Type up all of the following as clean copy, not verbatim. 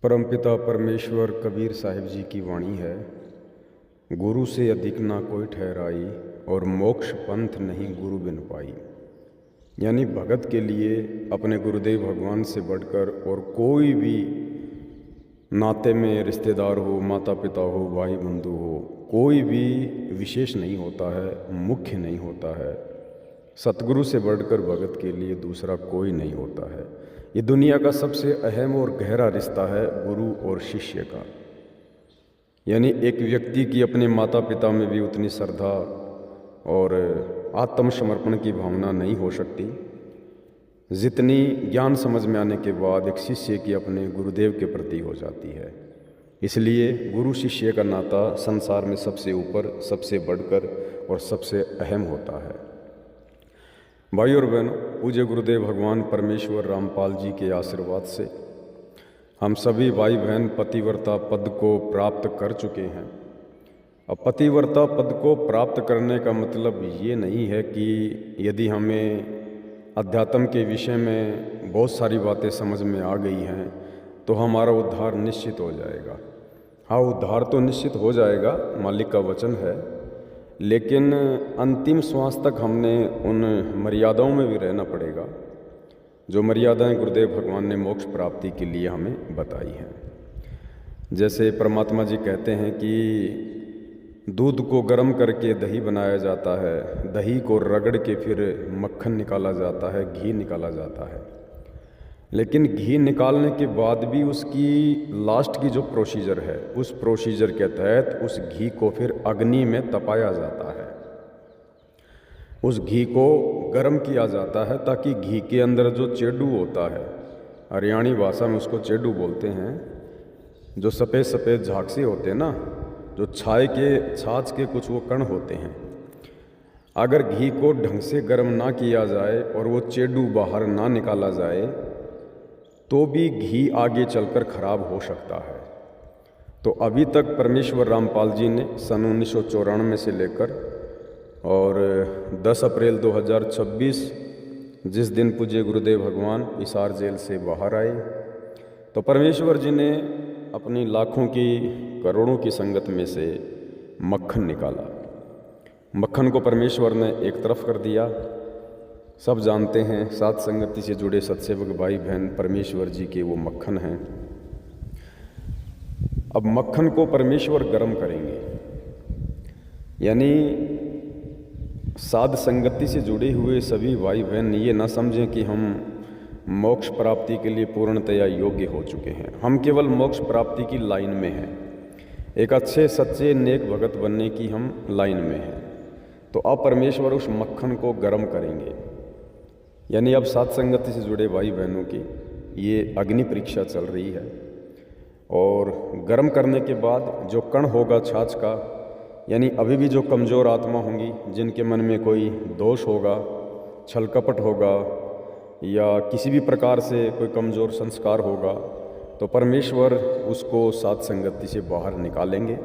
परमपिता परमेश्वर कबीर साहिब जी की वाणी है, गुरु से अधिक ना कोई ठहराई और मोक्ष पंथ नहीं गुरु बिन पाई। यानी भगत के लिए अपने गुरुदेव भगवान से बढ़कर और कोई भी नाते में रिश्तेदार हो, माता पिता हो, भाई बंधु हो, कोई भी विशेष नहीं होता है, मुख्य नहीं होता है। सतगुरु से बढ़कर भगत के लिए दूसरा कोई नहीं होता है। ये दुनिया का सबसे अहम और गहरा रिश्ता है गुरु और शिष्य का। यानी एक व्यक्ति की अपने माता पिता में भी उतनी श्रद्धा और आत्मसमर्पण की भावना नहीं हो सकती जितनी ज्ञान समझ में आने के बाद एक शिष्य की अपने गुरुदेव के प्रति हो जाती है। इसलिए गुरु शिष्य का नाता संसार में सबसे ऊपर, सबसे बढ़कर और सबसे अहम होता है। भाई और बहनों, पूज्य गुरुदेव भगवान परमेश्वर रामपाल जी के आशीर्वाद से हम सभी भाई बहन पतिव्रता पद को प्राप्त कर चुके हैं। अब पतिव्रता पद को प्राप्त करने का मतलब ये नहीं है कि यदि हमें अध्यात्म के विषय में बहुत सारी बातें समझ में आ गई हैं तो हमारा उद्धार निश्चित हो जाएगा। हाँ, उद्धार तो निश्चित हो जाएगा, मालिक का वचन है, लेकिन अंतिम श्वास तक हमने उन मर्यादाओं में भी रहना पड़ेगा जो मर्यादाएं गुरुदेव भगवान ने मोक्ष प्राप्ति के लिए हमें बताई हैं। जैसे परमात्मा जी कहते हैं कि दूध को गर्म करके दही बनाया जाता है, दही को रगड़ के फिर मक्खन निकाला जाता है, घी निकाला जाता है, लेकिन घी निकालने के बाद भी उसकी लास्ट की जो प्रोसीजर है, उस प्रोसीजर के तहत उस घी को फिर अग्नि में तपाया जाता है, उस घी को गर्म किया जाता है ताकि घी के अंदर जो चेडू होता है, हरियाणी भाषा में उसको चेडू बोलते हैं, जो सफ़ेद सफ़ेद झाग से होते हैं ना, जो छाछ के कुछ वो कण होते हैं, अगर घी को ढंग से गर्म ना किया जाए और वो चेडू बाहर ना निकाला जाए तो भी घी आगे चलकर खराब हो सकता है। तो अभी तक परमेश्वर रामपाल जी ने सन 1994 से लेकर और 10 अप्रैल 2026 जिस दिन पूज्य गुरुदेव भगवान हिसार जेल से बाहर आए तो परमेश्वर जी ने अपनी लाखों की करोड़ों की संगत में से मक्खन निकाला। मक्खन को परमेश्वर ने एक तरफ कर दिया। सब जानते हैं, साथ संगति से जुड़े सत्सेवक भाई बहन परमेश्वर जी के वो मक्खन हैं। अब मक्खन को परमेश्वर गर्म करेंगे, यानी साध संगति से जुड़े हुए सभी भाई बहन ये ना समझें कि हम मोक्ष प्राप्ति के लिए पूर्णतया योग्य हो चुके हैं। हम केवल मोक्ष प्राप्ति की लाइन में हैं, एक अच्छे सच्चे नेक भगत बनने की हम लाइन में हैं। तो अब परमेश्वर उस मक्खन को गर्म करेंगे, यानी अब साथ संगति से जुड़े भाई बहनों की ये अग्नि परीक्षा चल रही है। और गर्म करने के बाद जो कण होगा छाछ का, यानी अभी भी जो कमज़ोर आत्मा होंगी, जिनके मन में कोई दोष होगा, छल कपट होगा या किसी भी प्रकार से कोई कमज़ोर संस्कार होगा, तो परमेश्वर उसको साथ संगति से बाहर निकालेंगे।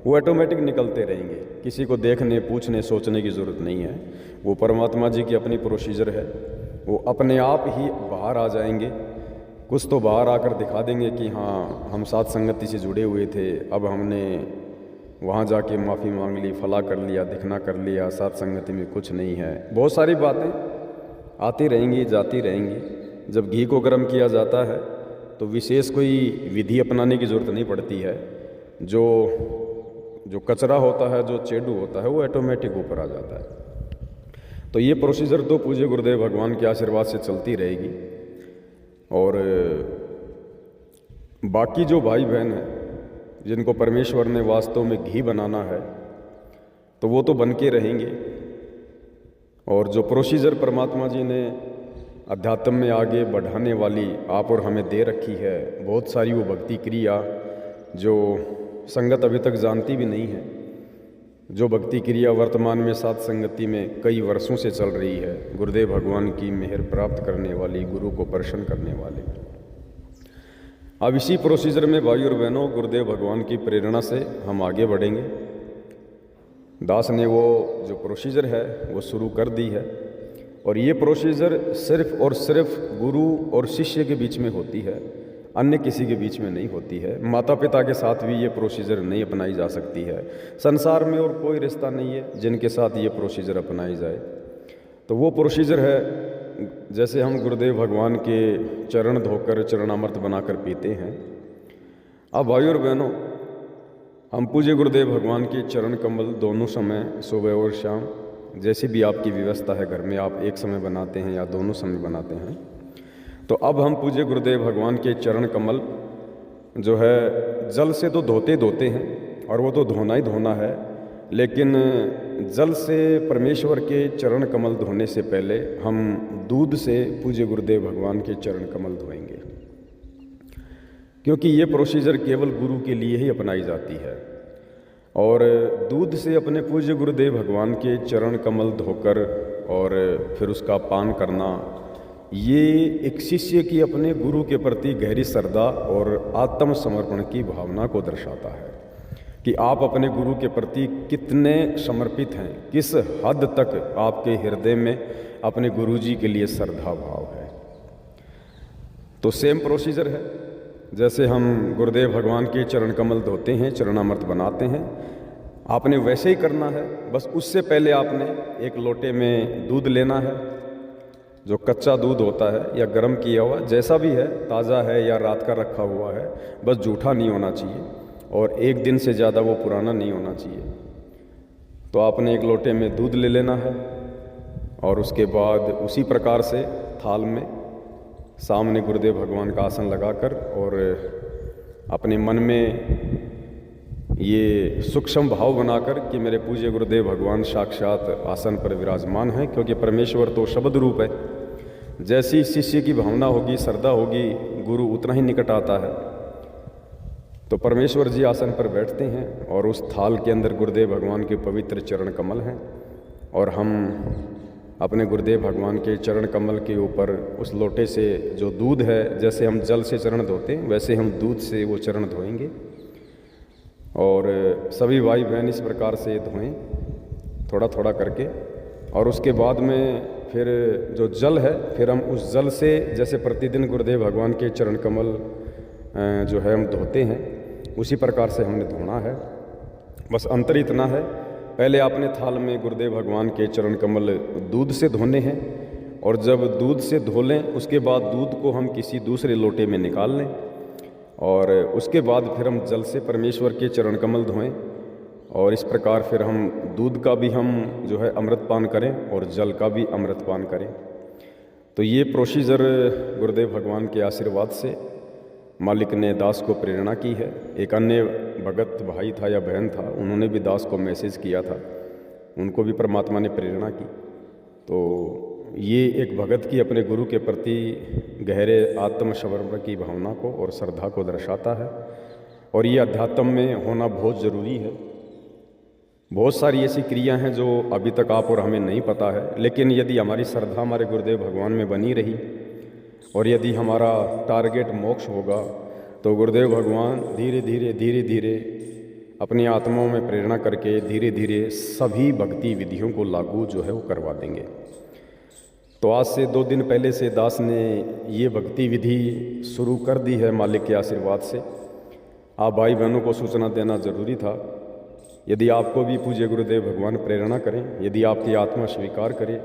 वो ऑटोमेटिक निकलते रहेंगे, किसी को देखने, पूछने, सोचने की ज़रूरत नहीं है। वो परमात्मा जी की अपनी प्रोसीजर है, वो अपने आप ही बाहर आ जाएंगे। कुछ तो बाहर आकर दिखा देंगे कि हाँ, हम साथ संगति से जुड़े हुए थे, अब हमने वहाँ जाके माफ़ी मांग ली, फला कर लिया, दिखना कर लिया, साथ संगति में कुछ नहीं है। बहुत सारी बातें आती रहेंगी, जाती रहेंगी। जब घी को गर्म किया जाता है तो विशेष कोई विधि अपनाने की ज़रूरत नहीं पड़ती है। जो कचरा होता है, जो चेडू होता है, वो ऑटोमेटिक ऊपर आ जाता है। तो ये प्रोसीजर तो पूज्य गुरुदेव भगवान के आशीर्वाद से चलती रहेगी। और बाकी जो भाई बहन हैं जिनको परमेश्वर ने वास्तव में घी बनाना है तो वो तो बन के रहेंगे। और जो प्रोसीजर परमात्मा जी ने अध्यात्म में आगे बढ़ाने वाली आप और हमें दे रखी है, बहुत सारी वो भक्ति क्रिया जो संगत अभी तक जानती भी नहीं है, जो भक्ति क्रिया वर्तमान में साथ संगति में कई वर्षों से चल रही है, गुरुदेव भगवान की मेहर प्राप्त करने वाली, गुरु को प्रसन्न करने वाली। अब इसी प्रोसीजर में भाई और बहनों, गुरुदेव भगवान की प्रेरणा से हम आगे बढ़ेंगे। दास ने वो जो प्रोसीजर है वो शुरू कर दी है और ये प्रोसीजर सिर्फ और सिर्फ गुरु और शिष्य के बीच में होती है। अन्य किसी के बीच में नहीं होती है। माता पिता के साथ भी ये प्रोसीजर नहीं अपनाई जा सकती है। संसार में और कोई रिश्ता नहीं है जिनके साथ ये प्रोसीजर अपनाई जाए। तो वो प्रोसीजर है, जैसे हम गुरुदेव भगवान के चरण धोकर चरणामृत बनाकर पीते हैं। अब भाइयों और बहनों, हम पूज्य गुरुदेव भगवान के चरण कमल दोनों समय, सुबह और शाम, जैसी भी आपकी व्यवस्था है घर में, आप एक समय बनाते हैं या दोनों समय बनाते हैं, तो अब हम पूज्य गुरुदेव भगवान के चरण कमल जो है जल से तो धोते हैं, और वो तो धोना ही धोना है, लेकिन जल से परमेश्वर के चरण कमल धोने से पहले हम दूध से पूज्य गुरुदेव भगवान के चरण कमल धोएंगे, क्योंकि ये प्रोसीजर केवल गुरु के लिए ही अपनाई जाती है। और दूध से अपने पूज्य गुरुदेव भगवान के चरण कमल धोकर और फिर उसका पान करना, ये एक शिष्य की अपने गुरु के प्रति गहरी श्रद्धा और आत्मसमर्पण की भावना को दर्शाता है कि आप अपने गुरु के प्रति कितने समर्पित हैं, किस हद तक आपके हृदय में अपने गुरु जी के लिए श्रद्धा भाव है। तो सेम प्रोसीजर है, जैसे हम गुरुदेव भगवान के चरण कमल धोते हैं, चरणामृत बनाते हैं, आपने वैसे ही करना है। बस उससे पहले आपने एक लोटे में दूध लेना है, जो कच्चा दूध होता है या गर्म किया हुआ, जैसा भी है, ताज़ा है या रात का रखा हुआ है, बस जूठा नहीं होना चाहिए और एक दिन से ज़्यादा वो पुराना नहीं होना चाहिए। तो आपने एक लोटे में दूध ले लेना है और उसके बाद उसी प्रकार से थाल में सामने गुरुदेव भगवान का आसन लगाकर और अपने मन में ये सूक्ष्म भाव बनाकर कि मेरे पूज्य गुरुदेव भगवान साक्षात आसन पर विराजमान हैं, क्योंकि परमेश्वर तो शब्द रूप है। जैसी शिष्य की भावना होगी, श्रद्धा होगी, गुरु उतना ही निकट आता है। तो परमेश्वर जी आसन पर बैठते हैं और उस थाल के अंदर गुरुदेव भगवान के पवित्र चरण कमल हैं, और हम अपने गुरुदेव भगवान के चरण कमल के ऊपर उस लोटे से जो दूध है, जैसे हम जल से चरण धोते हैं वैसे हम दूध से वो चरण धोएंगे। और सभी भाई बहन इस प्रकार से धोएं, थोड़ा थोड़ा करके। और उसके बाद में फिर जो जल है, फिर हम उस जल से, जैसे प्रतिदिन गुरुदेव भगवान के चरण कमल जो है हम धोते हैं, उसी प्रकार से हमने धोना है। बस अंतर इतना है, पहले आपने थाल में गुरुदेव भगवान के चरण कमल दूध से धोने हैं, और जब दूध से धो लें उसके बाद दूध को हम किसी दूसरे लोटे में निकाल लें, और उसके बाद फिर हम जल से परमेश्वर के चरण कमल धोएं। और इस प्रकार फिर हम दूध का भी हम जो है अमृत पान करें और जल का भी अमृत पान करें। तो ये प्रोसीजर गुरुदेव भगवान के आशीर्वाद से मालिक ने दास को प्रेरणा की है। एक अन्य भगत भाई था या बहन था, उन्होंने भी दास को मैसेज किया था, उनको भी परमात्मा ने प्रेरणा की। तो ये एक भगत की अपने गुरु के प्रति गहरे आत्मसमर्पण की भावना को और श्रद्धा को दर्शाता है। और ये अध्यात्म में होना बहुत ज़रूरी है। बहुत सारी ऐसी क्रिया हैं जो अभी तक आप और हमें नहीं पता है, लेकिन यदि हमारी श्रद्धा हमारे गुरुदेव भगवान में बनी रही और यदि हमारा टारगेट मोक्ष होगा, तो गुरुदेव भगवान धीरे धीरे अपनी आत्माओं में प्रेरणा करके धीरे धीरे सभी भक्ति विधियों को लागू जो है वो करवा देंगे। तो आज से 2 दिन पहले से दास ने ये भक्ति विधि शुरू कर दी है मालिक के आशीर्वाद से। आप भाई बहनों को सूचना देना ज़रूरी था। यदि आपको भी पूज्य गुरुदेव भगवान प्रेरणा करें, यदि आपकी आत्मा स्वीकार करे,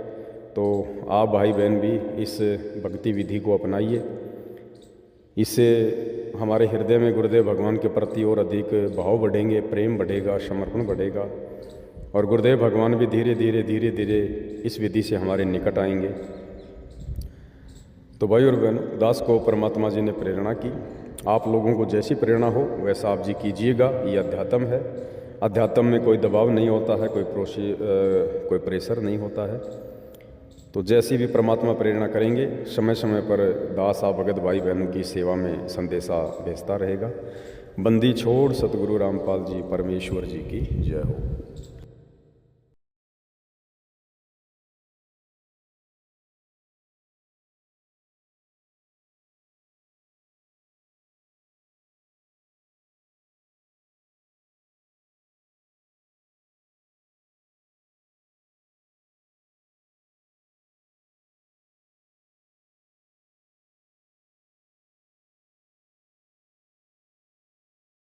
तो आप भाई बहन भी इस भक्ति विधि को अपनाइए। इससे हमारे हृदय में गुरुदेव भगवान के प्रति और अधिक भाव बढ़ेंगे, प्रेम बढ़ेगा, समर्पण बढ़ेगा, और गुरुदेव भगवान भी धीरे धीरे इस विधि से हमारे निकट आएंगे। तो भाई और बहनों, दास को परमात्मा जी ने प्रेरणा की। आप लोगों को जैसी प्रेरणा हो वैसा आप जी कीजिएगा। ये अध्यात्म है। अध्यात्म में कोई दबाव नहीं होता है, कोई प्रेशर नहीं होता है। तो जैसी भी परमात्मा प्रेरणा करेंगे, समय समय पर दास आप भगत भाई बहनों की सेवा में संदेशा भेजता रहेगा। बंदी छोड़ सतगुरु रामपाल जी परमेश्वर जी की जय हो।